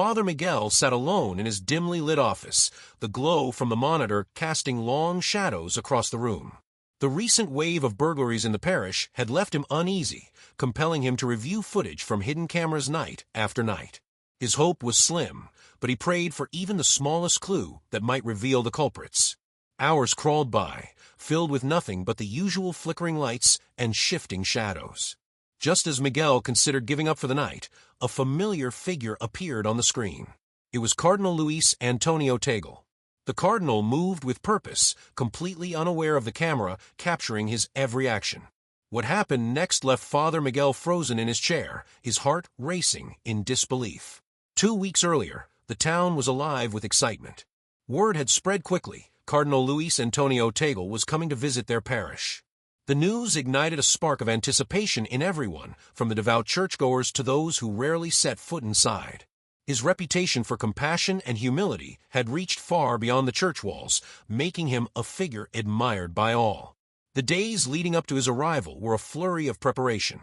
Father Miguel sat alone in his dimly lit office, the glow from the monitor casting long shadows across the room. The recent wave of burglaries in the parish had left him uneasy, compelling him to review footage from hidden cameras night after night. His hope was slim, but he prayed for even the smallest clue that might reveal the culprits. Hours crawled by, filled with nothing but the usual flickering lights and shifting shadows. Just as Miguel considered giving up for the night, a familiar figure appeared on the screen. It was Cardinal Luis Antonio Tagle. The cardinal moved with purpose, completely unaware of the camera capturing his every action. What happened next left Father Miguel frozen in his chair, his heart racing in disbelief. 2 weeks earlier, the town was alive with excitement. Word had spread quickly. Cardinal Luis Antonio Tagle was coming to visit their parish. The news ignited a spark of anticipation in everyone, from the devout churchgoers to those who rarely set foot inside. His reputation for compassion and humility had reached far beyond the church walls, making him a figure admired by all. The days leading up to his arrival were a flurry of preparation.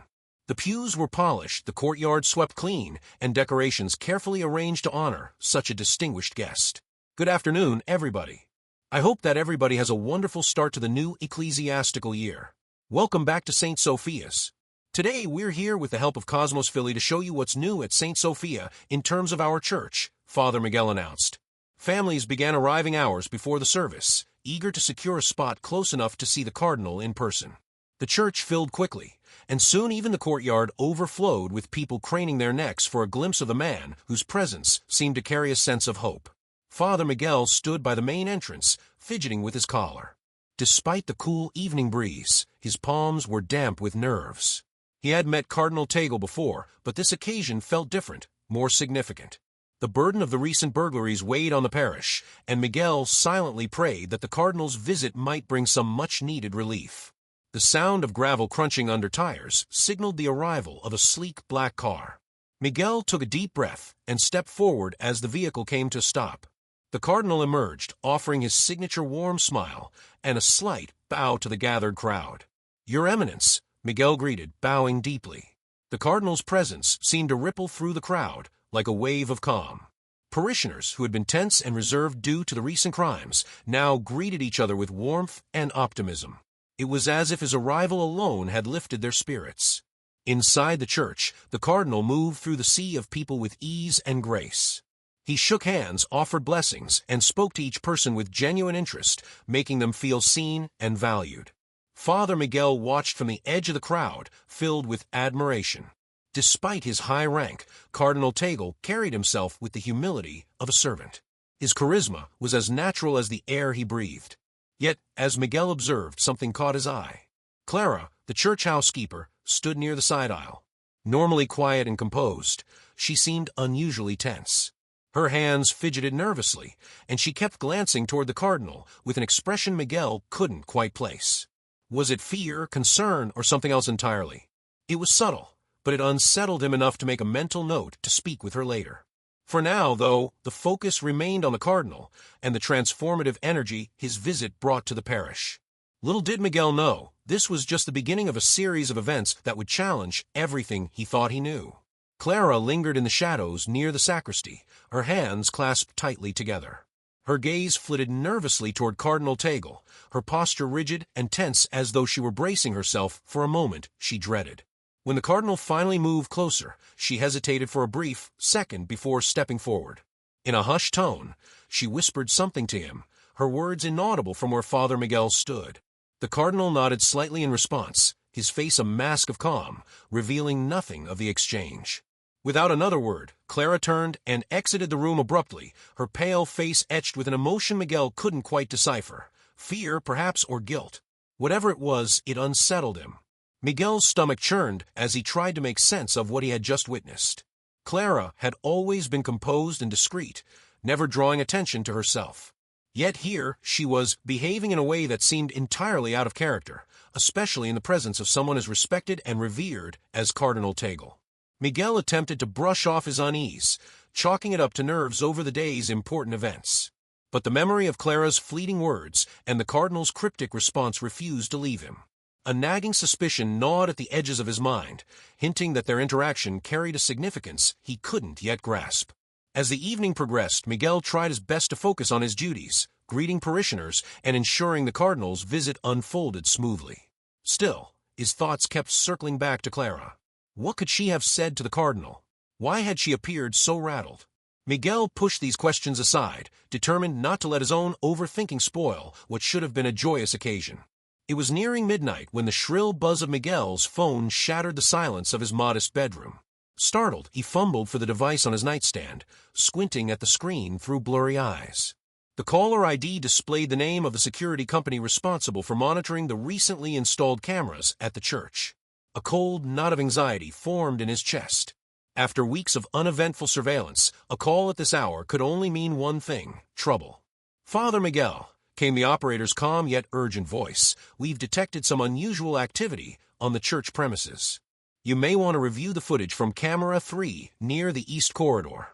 The pews were polished, the courtyard swept clean, and decorations carefully arranged to honor such a distinguished guest. Good afternoon, everybody. I hope that everybody has a wonderful start to the new ecclesiastical year. Welcome back to St. Sophia's. Today we're here with the help of Cosmos Philly to show you what's new at St. Sophia in terms of our church, Father Miguel announced. Families began arriving hours before the service, eager to secure a spot close enough to see the cardinal in person. The church filled quickly, and soon even the courtyard overflowed with people craning their necks for a glimpse of the man whose presence seemed to carry a sense of hope. Father Miguel stood by the main entrance, fidgeting with his collar. Despite the cool evening breeze, his palms were damp with nerves. He had met Cardinal Tagle before, but this occasion felt different, more significant. The burden of the recent burglaries weighed on the parish, and Miguel silently prayed that the cardinal's visit might bring some much-needed relief. The sound of gravel crunching under tires signaled the arrival of a sleek black car. Miguel took a deep breath and stepped forward as the vehicle came to a stop. The cardinal emerged, offering his signature warm smile and a slight bow to the gathered crowd. "Your Eminence," Miguel greeted, bowing deeply. The cardinal's presence seemed to ripple through the crowd like a wave of calm. Parishioners who had been tense and reserved due to the recent crimes now greeted each other with warmth and optimism. It was as if his arrival alone had lifted their spirits. Inside the church, the cardinal moved through the sea of people with ease and grace. He shook hands, offered blessings, and spoke to each person with genuine interest, making them feel seen and valued. Father Miguel watched from the edge of the crowd, filled with admiration. Despite his high rank, Cardinal Tagle carried himself with the humility of a servant. His charisma was as natural as the air he breathed. Yet, as Miguel observed, something caught his eye. Clara, the church housekeeper, stood near the side aisle. Normally quiet and composed, she seemed unusually tense. Her hands fidgeted nervously, and she kept glancing toward the cardinal with an expression Miguel couldn't quite place. Was it fear, concern, or something else entirely? It was subtle, but it unsettled him enough to make a mental note to speak with her later. For now, though, the focus remained on the cardinal and the transformative energy his visit brought to the parish. Little did Miguel know, this was just the beginning of a series of events that would challenge everything he thought he knew. Clara lingered in the shadows near the sacristy, her hands clasped tightly together. Her gaze flitted nervously toward Cardinal Tagle, her posture rigid and tense as though she were bracing herself for a moment she dreaded. When the cardinal finally moved closer, she hesitated for a brief second before stepping forward. In a hushed tone, she whispered something to him, her words inaudible from where Father Miguel stood. The cardinal nodded slightly in response, his face a mask of calm, revealing nothing of the exchange. Without another word, Clara turned and exited the room abruptly, her pale face etched with an emotion Miguel couldn't quite decipher. Fear, perhaps, or guilt. Whatever it was, it unsettled him. Miguel's stomach churned as he tried to make sense of what he had just witnessed. Clara had always been composed and discreet, never drawing attention to herself. Yet here she was, behaving in a way that seemed entirely out of character, especially in the presence of someone as respected and revered as Cardinal Tagle. Miguel attempted to brush off his unease, chalking it up to nerves over the day's important events. But the memory of Clara's fleeting words and the cardinal's cryptic response refused to leave him. A nagging suspicion gnawed at the edges of his mind, hinting that their interaction carried a significance he couldn't yet grasp. As the evening progressed, Miguel tried his best to focus on his duties, greeting parishioners and ensuring the cardinal's visit unfolded smoothly. Still, his thoughts kept circling back to Clara. What could she have said to the cardinal? Why had she appeared so rattled? Miguel pushed these questions aside, determined not to let his own overthinking spoil what should have been a joyous occasion. It was nearing midnight when the shrill buzz of Miguel's phone shattered the silence of his modest bedroom. Startled, he fumbled for the device on his nightstand, squinting at the screen through blurry eyes. The caller ID displayed the name of the security company responsible for monitoring the recently installed cameras at the church. A cold knot of anxiety formed in his chest. After weeks of uneventful surveillance, a call at this hour could only mean one thing: trouble. "Father Miguel," came the operator's calm yet urgent voice, "we've detected some unusual activity on the church premises. You may want to review the footage from camera 3 near the east corridor."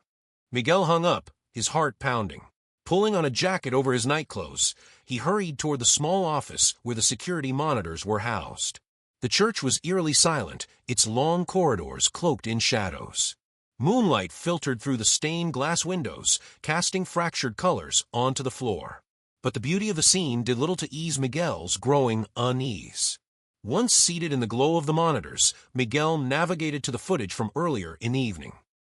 Miguel hung up, his heart pounding. Pulling on a jacket over his nightclothes, he hurried toward the small office where the security monitors were housed. The church was eerily silent, its long corridors cloaked in shadows. Moonlight filtered through the stained glass windows, casting fractured colors onto the floor. But the beauty of the scene did little to ease Miguel's growing unease. Once seated in the glow of the monitors, Miguel navigated to the footage from earlier in the evening.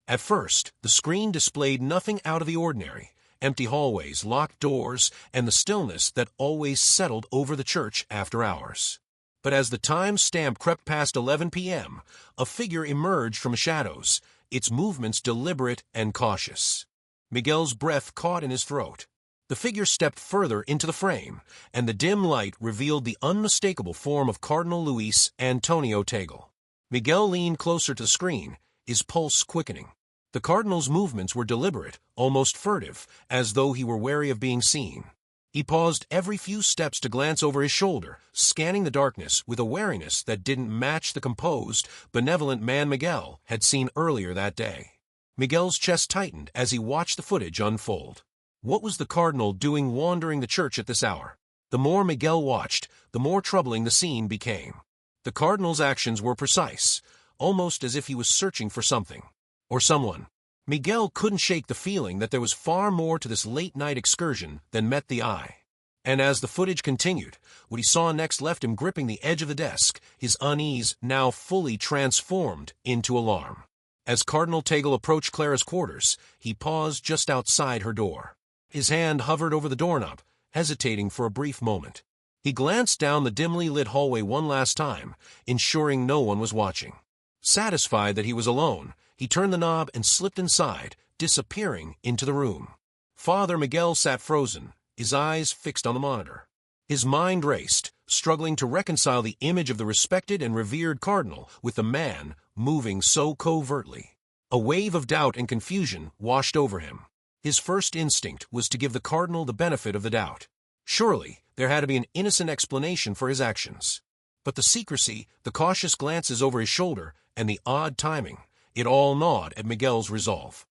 At first, the screen displayed nothing out of the ordinary: empty hallways, locked doors, and the stillness that always settled over the church after hours. But as the time stamp crept past 11 p.m., a figure emerged from the shadows, its movements deliberate and cautious. Miguel's breath caught in his throat. The figure stepped further into the frame, and the dim light revealed the unmistakable form of Cardinal Luis Antonio Tagle. Miguel leaned closer to the screen, his pulse quickening. The cardinal's movements were deliberate, almost furtive, as though he were wary of being seen. He paused every few steps to glance over his shoulder, scanning the darkness with a wariness that didn't match the composed, benevolent man Miguel had seen earlier that day. Miguel's chest tightened as he watched the footage unfold. What was the cardinal doing wandering the church at this hour? The more Miguel watched, the more troubling the scene became. The cardinal's actions were precise, almost as if he was searching for something, or someone. Miguel couldn't shake the feeling that there was far more to this late-night excursion than met the eye. And as the footage continued, what he saw next left him gripping the edge of the desk, his unease now fully transformed into alarm. As Cardinal Tagle approached Clara's quarters, he paused just outside her door. His hand hovered over the doorknob, hesitating for a brief moment. He glanced down the dimly lit hallway one last time, ensuring no one was watching. Satisfied that he was alone, he turned the knob and slipped inside, disappearing into the room. Father Miguel sat frozen, his eyes fixed on the monitor. His mind raced, struggling to reconcile the image of the respected and revered cardinal with the man moving so covertly. A wave of doubt and confusion washed over him. His first instinct was to give the cardinal the benefit of the doubt. Surely, there had to be an innocent explanation for his actions. But the secrecy, the cautious glances over his shoulder, and the odd timing, it all gnawed at Miguel's resolve.